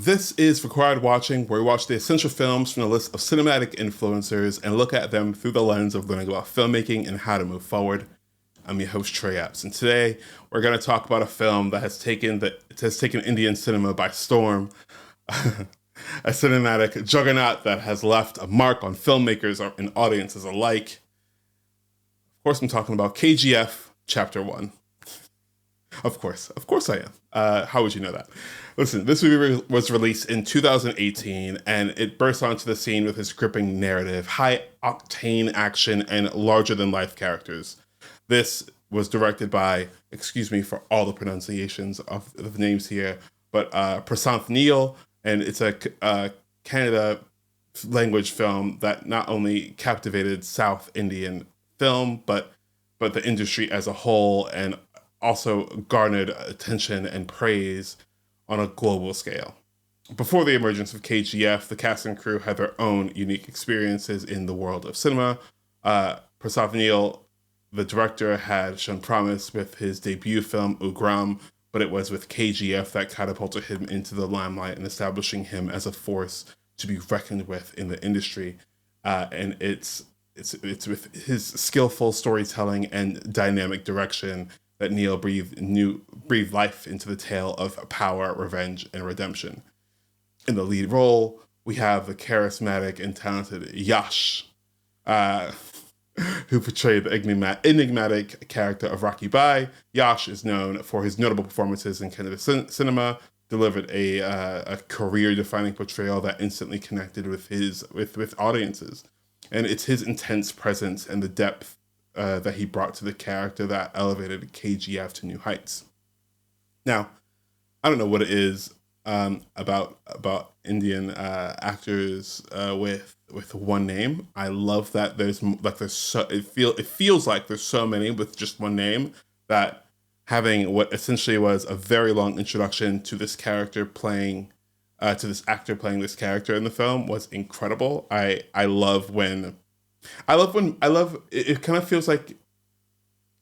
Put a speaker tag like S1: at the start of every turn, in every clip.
S1: This is Required Watching, where we watch the essential films from the list of cinematic influencers and look at them through the lens of learning about filmmaking and how to move forward. I'm your host Trey Apps, and today we're going to talk about a film that has taken Indian cinema by storm, a cinematic juggernaut that has left a mark on filmmakers and audiences alike. Of course, I'm talking about KGF Chapter One. Of course I am. How would you know that? Listen, this movie was released in 2018, and it burst onto the scene with its gripping narrative, high-octane action, and larger-than-life characters. This was directed by, excuse me for all the pronunciations of the names here, but Prasanth Neil, and it's a Canada language film that not only captivated South Indian film, but the industry as a whole, and also garnered attention and praise on a global scale. Before the emergence of KGF, the cast and crew had their own unique experiences in the world of cinema. Prasanth Neil, the director, had shown promise with his debut film Ugram, but it was with KGF that catapulted him into the limelight and establishing him as a force to be reckoned with in the industry. And it's with his skillful storytelling and dynamic direction that Neil breathed life into the tale of power, revenge, and redemption. In the lead role, we have the charismatic and talented Yash, who portrayed the enigmatic character of Rocky Bai. Yash is known for his notable performances in Canada cinema, delivered a career-defining portrayal that instantly connected with audiences. And it's his intense presence and the depth that he brought to the character that elevated KGF to new heights. Now, I don't know what it is about Indian actors with one name. I love that it feels like there's so many with just one name, that having what essentially was a very long introduction to this character playing to this actor playing this character in the film was incredible. I love it kind of feels like,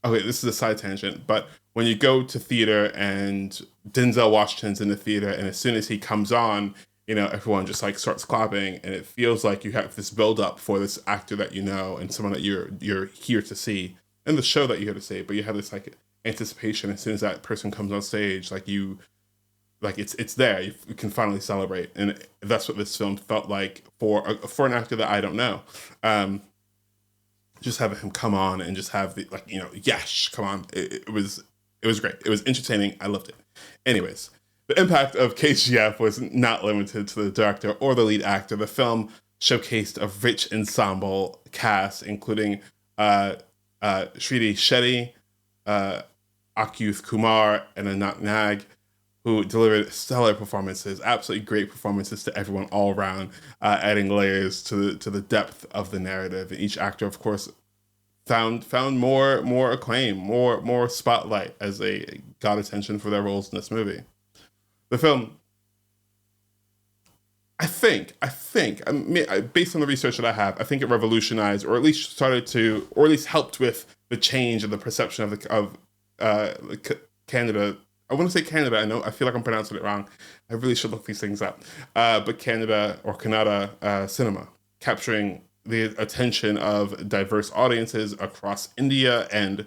S1: okay, this is a side tangent, but when you go to theater and Denzel Washington's in the theater, and as soon as he comes on, everyone just like starts clapping, and it feels like you have this build up for this actor that you know and someone that you're here to see, and the show that you're here to see, but you have this like anticipation as soon as that person comes on stage, it's there. You can finally celebrate, and that's what this film felt like for an actor that I don't know. Just having him come on and just have the Yash come on. It was great. It was entertaining. I loved it. Anyways, the impact of KGF was not limited to the director or the lead actor. The film showcased a rich ensemble cast, including Shriti Shetty, Akyuth Kumar, and Anant Nag, who delivered stellar performances, absolutely great performances to everyone all around, adding layers to the depth of the narrative. And each actor, of course, found more acclaim, more spotlight as they got attention for their roles in this movie. The film, I think, based on the research that I have, I think it revolutionized, or at least helped with the change in the perception of Canada. I want to say Canada. I feel like I'm pronouncing it wrong. I really should look these things up. But Canada or Kannada cinema, capturing the attention of diverse audiences across India and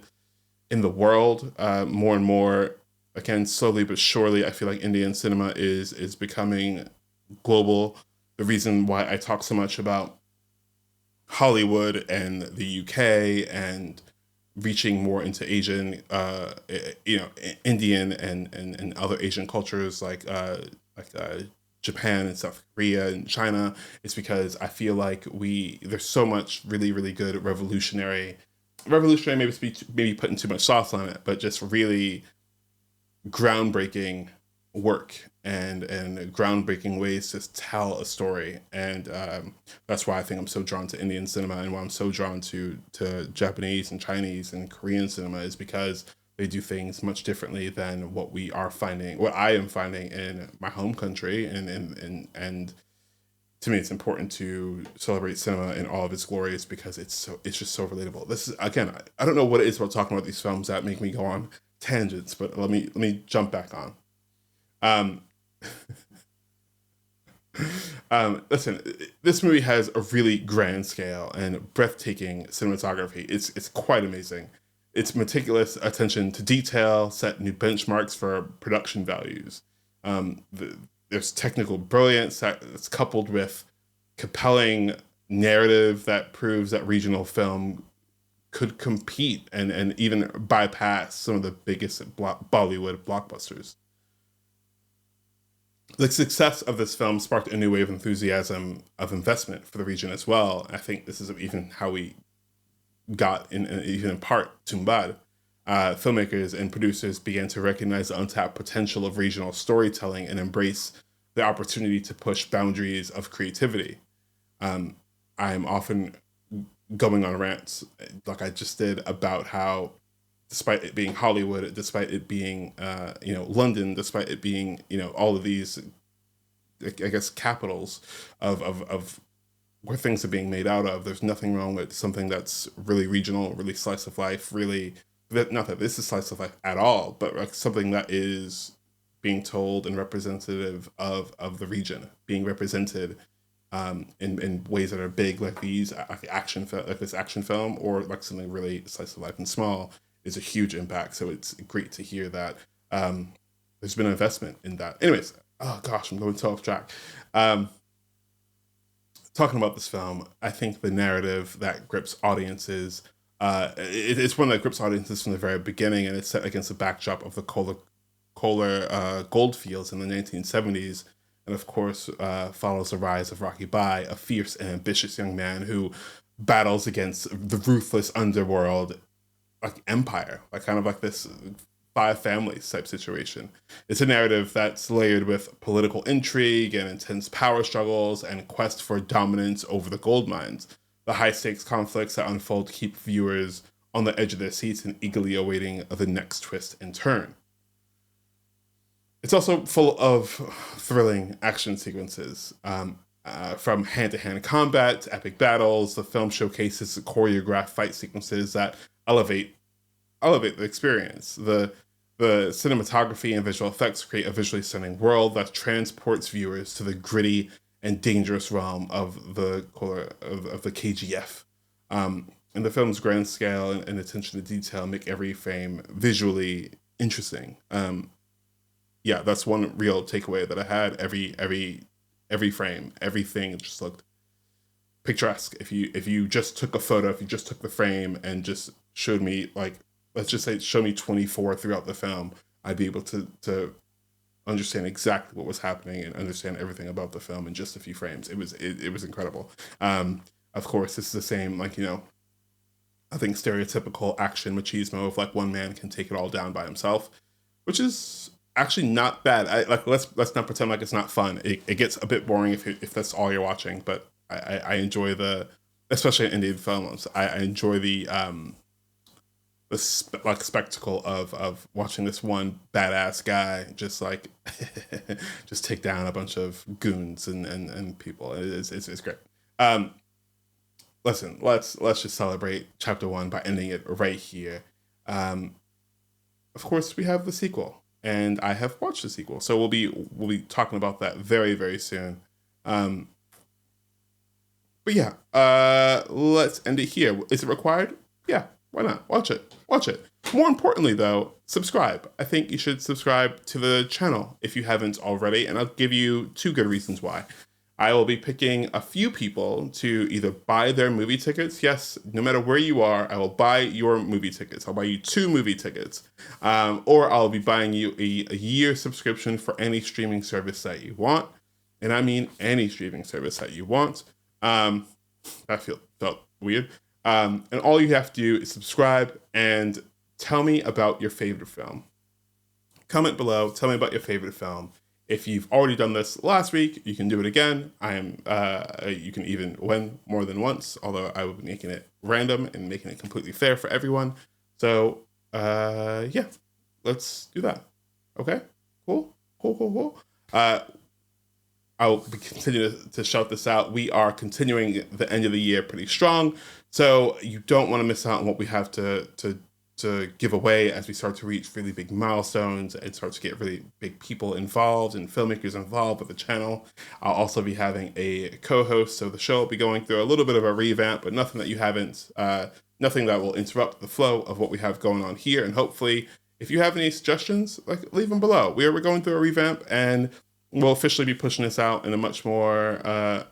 S1: in the world. More and more, again, slowly but surely, I feel like Indian cinema is becoming global. The reason why I talk so much about Hollywood and the UK and reaching more into Asian, Indian and other Asian cultures like Japan and South Korea and China, is because I feel like there's so much really, really good revolutionary, maybe putting too much sauce on it, but just really groundbreaking work and groundbreaking ways to tell a story. And that's why I think I'm so drawn to Indian cinema, and why I'm so drawn to Japanese and Chinese and Korean cinema, is because they do things much differently than what I am finding in my home country. And to me, it's important to celebrate cinema in all of its glories, because it's just so relatable. This is, again, I don't know what it is about talking about these films that make me go on tangents, but let me jump back on. Listen, this movie has a really grand scale and breathtaking cinematography. It's quite amazing. Its meticulous attention to detail set new benchmarks for production values. There's technical brilliance that's coupled with compelling narrative that proves that regional film could compete and even bypass some of the biggest Bollywood blockbusters. The success of this film sparked a new wave of enthusiasm of investment for the region as well. I think this is even how we got, even in part, Tumbad. Filmmakers and producers began to recognize the untapped potential of regional storytelling and embrace the opportunity to push boundaries of creativity. I am often going on rants, like I just did, about how, despite it being Hollywood, despite it being London, despite it being all of these, I guess, capitals of where things are being made out of, there's nothing wrong with something that's really regional, really slice of life, really, not that this is slice of life at all, but like something that is being told and representative of the region, being represented in ways that are big, like these, like this action film, or like something really slice of life and small, is a huge impact. So it's great to hear that there's been an investment in that. Anyways, oh gosh, I'm going so off track. Talking about this film, I think the narrative that grips audiences, it's one that grips audiences from the very beginning, and it's set against the backdrop of the coal gold fields in the 1970s, and of course follows the rise of Rocky Bai, a fierce and ambitious young man who battles against the ruthless underworld, like empire, like kind of like this Five Families type situation. It's a narrative that's layered with political intrigue and intense power struggles and quest for dominance over the gold mines. The high stakes conflicts that unfold keep viewers on the edge of their seats and eagerly awaiting the next twist and turn. It's also full of thrilling action sequences. From hand-to-hand combat to epic battles, the film showcases choreographed fight sequences that elevate the experience. The cinematography and visual effects create a visually stunning world that transports viewers to the gritty and dangerous realm of the KGF. And the film's grand scale and attention to detail make every frame visually interesting. Yeah, that's one real takeaway that I had. Every frame, everything just looked picturesque. If you just took a photo, if you just took the frame and just showed me, like, let's just say show me 24 throughout the film, I'd be able to understand exactly what was happening and understand everything about the film in just a few frames. It was incredible. Of course, this is the same, like, I think stereotypical action machismo of like one man can take it all down by himself, which is actually not bad. Let's not pretend like it's not fun. It gets a bit boring if that's all you're watching, but I enjoy especially in Indian films, I enjoy the spectacle of watching this one badass guy just like just take down a bunch of goons and people. It's great. Listen, let's just celebrate chapter 1 by ending it right here. Of course, we have the sequel, and I have watched the sequel, so we'll be talking about that very, very soon. But yeah, let's end it here. Is it required? Yeah, why not? Watch it. More importantly, though, subscribe. I think you should subscribe to the channel if you haven't already, and I'll give you 2 good reasons why. I will be picking a few people to either buy their movie tickets. Yes, no matter where you are, I will buy your movie tickets. I'll buy you 2 movie tickets. Or I'll be buying you a year subscription for any streaming service that you want. And I mean any streaming service that you want. That felt weird. And all you have to do is subscribe and tell me about your favorite film. Comment below, tell me about your favorite film. If you've already done this last week, you can do it again. You can even win more than once, although I will be making it random and making it completely fair for everyone. So, yeah, let's do that. Okay? Cool. I'll be continuing to shout this out. We are continuing the end of the year pretty strong, so you don't want to miss out on what we have to to give away as we start to reach really big milestones and start to get really big people involved and filmmakers involved with the channel. I'll also be having a co-host, so the show will be going through a little bit of a revamp, but nothing that you haven't, nothing that will interrupt the flow of what we have going on here. And hopefully, if you have any suggestions, like, leave them below. We're going through a revamp, and we'll officially be pushing this out in a much more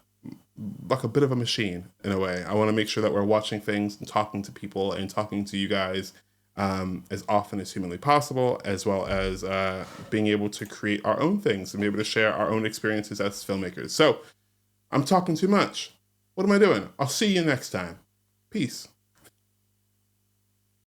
S1: like a bit of a machine in a way. I want to make sure that we're watching things and talking to people and talking to you guys as often as humanly possible, as well as being able to create our own things and be able to share our own experiences as filmmakers. So I'm talking too much. What am I doing? I'll see you next time. Peace.